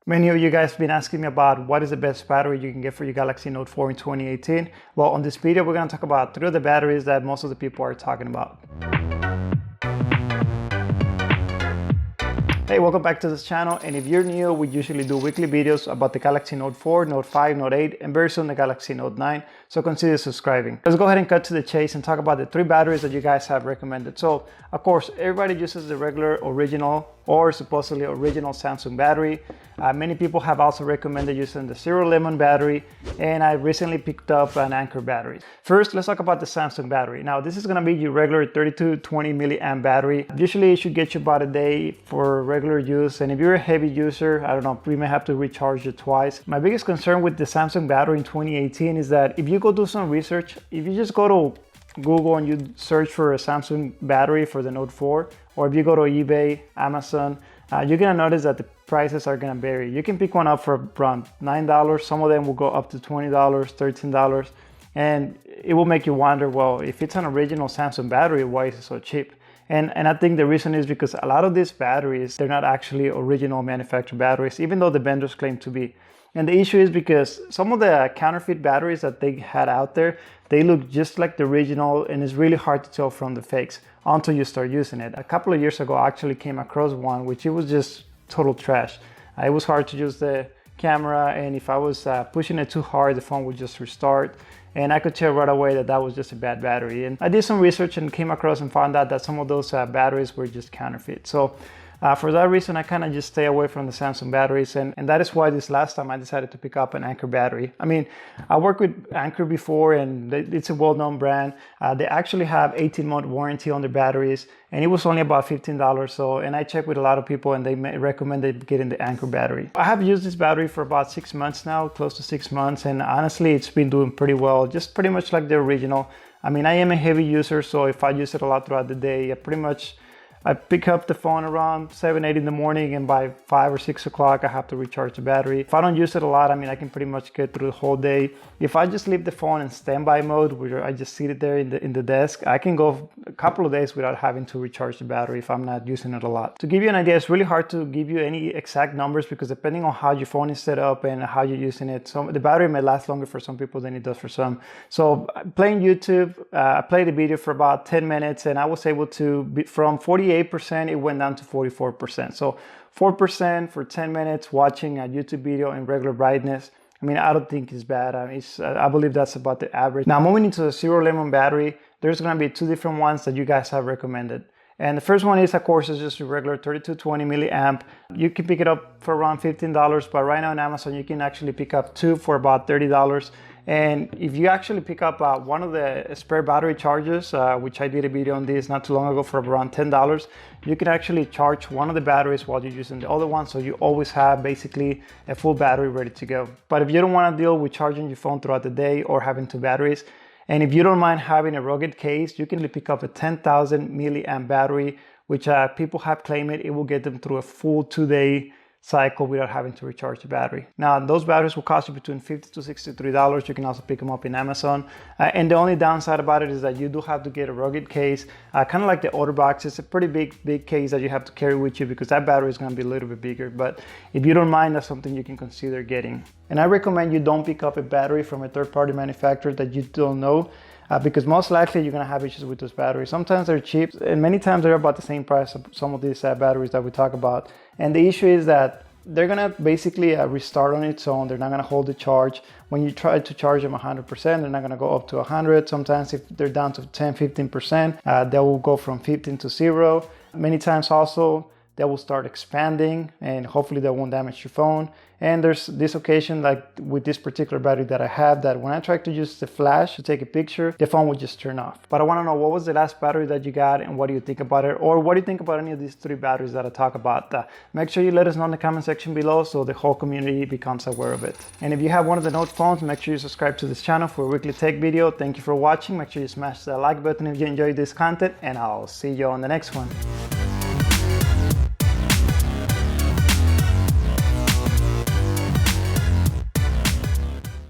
Many of you guys have been asking me about what is the best battery you can get for your Galaxy Note 4 in 2018. Well, on this video, we're going to talk about 3 of the batteries that most of the people are talking about. Hey, welcome back to this channel, and if you're new, we usually do weekly videos about the Galaxy Note 4, Note 5, Note 8, and very soon the Galaxy Note 9, so consider subscribing. Let's go ahead and cut to the chase and talk about the 3 batteries that you guys have recommended. So, of course, everybody uses the regular original or supposedly original Samsung battery. Many people have also recommended using the ZeroLemon battery, and I recently picked up an Anker battery. First, let's talk about the Samsung battery. Now, this is going to be your regular 3220 milliamp battery. Usually, it should get you about a day for regular use, and if you're a heavy user, I don't know, we may have to recharge it twice. My biggest concern with the Samsung battery in 2018 is that if you go do some research, if you just go to Google and you search for a Samsung battery for the Note 4, or if you go to eBay, Amazon, you're gonna notice that the prices are gonna vary. You can pick one up for around $9. Some of them will go up to $20, $13, and it will make you wonder, well, if it's an original Samsung battery, why is it so cheap? And I think the reason is because a lot of these batteries, they're not actually original manufactured batteries, even though the vendors claim to be. And the issue is because some of the counterfeit batteries that they had out there, they look just like the original, and it's really hard to tell from the fakes until you start using it. A couple of years ago, I actually came across one, which it was just total trash. It was hard to use the camera, and if I was pushing it too hard, the phone would just restart. And I could tell right away that that was just a bad battery. And I did some research and came across and found out that some of those batteries were just counterfeit. So for that reason, I kind of just stay away from the Samsung batteries, and that is why this last time I decided to pick up an Anker battery. I mean, I worked with Anker before, and it's a well-known brand. They actually have 18-month warranty on their batteries, and it was only about $15. So, and I checked with a lot of people, and they recommended getting the Anker battery. I have used this battery for about 6 months now, close to 6 months, and honestly, it's been doing pretty well, just pretty much like the original. I mean, I am a heavy user, so if I use it a lot throughout the day, I pick up the phone around 7, 8 in the morning, and by 5 or 6 o'clock, I have to recharge the battery. If I don't use it a lot, I mean, I can pretty much get through the whole day. If I just leave the phone in standby mode, where I just sit it there in the desk, I can go a couple of days without having to recharge the battery if I'm not using it a lot. To give you an idea, it's really hard to give you any exact numbers because depending on how your phone is set up and how you're using it, so the battery may last longer for some people than it does for some. So playing YouTube, I played the video for about 10 minutes, and I was able to, from 48%, it went down to 44%. So 4% for 10 minutes watching a YouTube video in regular brightness. I mean, I don't think it's bad. I believe that's about the average. Now, moving into the ZeroLemon battery, there's going to be 2 different ones that you guys have recommended. And the first one is, of course, is just a regular 3220 milliamp. You can pick it up for around $15, but right now on Amazon, you can actually pick up 2 for about $30. And if you actually pick up one of the spare battery chargers, which I did a video on this not too long ago for around $10, you can actually charge one of the batteries while you're using the other one, so you always have basically a full battery ready to go. But if you don't want to deal with charging your phone throughout the day or having 2 batteries, and if you don't mind having a rugged case, you can pick up a 10,000 milliamp battery, which people have claimed it will get them through a full 2-day cycle without having to recharge the battery. Now, those batteries will cost you between $50 to $63. You can also pick them up in Amazon. And the only downside about it is that you do have to get a rugged case, kind of like the other box. It's a pretty big case that you have to carry with you because that battery is going to be a little bit bigger. But if you don't mind, that's something you can consider getting. And I recommend you don't pick up a battery from a third-party manufacturer that you don't know, because most likely you're going to have issues with those batteries. Sometimes they're cheap, and many times they're about the same price of some of these batteries that we talk about. And the issue is that they're going to basically restart on its own. They're not going to hold the charge. When you try to charge them 100%, they're not going to go up to 100. Sometimes if they're down to 10, 15%, they will go from 15 to 0. Many times also, they will start expanding, and hopefully they won't damage your phone. And there's this occasion, like with this particular battery that I have, that when I try to use the flash to take a picture, the phone would just turn off. But I want to know, what was the last battery that you got, and what do you think about it? Or what do you think about any of these 3 batteries that I talk about? Make sure you let us know in the comment section below so the whole community becomes aware of it. And if you have one of the Note phones, make sure you subscribe to this channel for a weekly tech video. Thank you for watching. Make sure you smash that like button if you enjoyed this content, and I'll see you on the next one.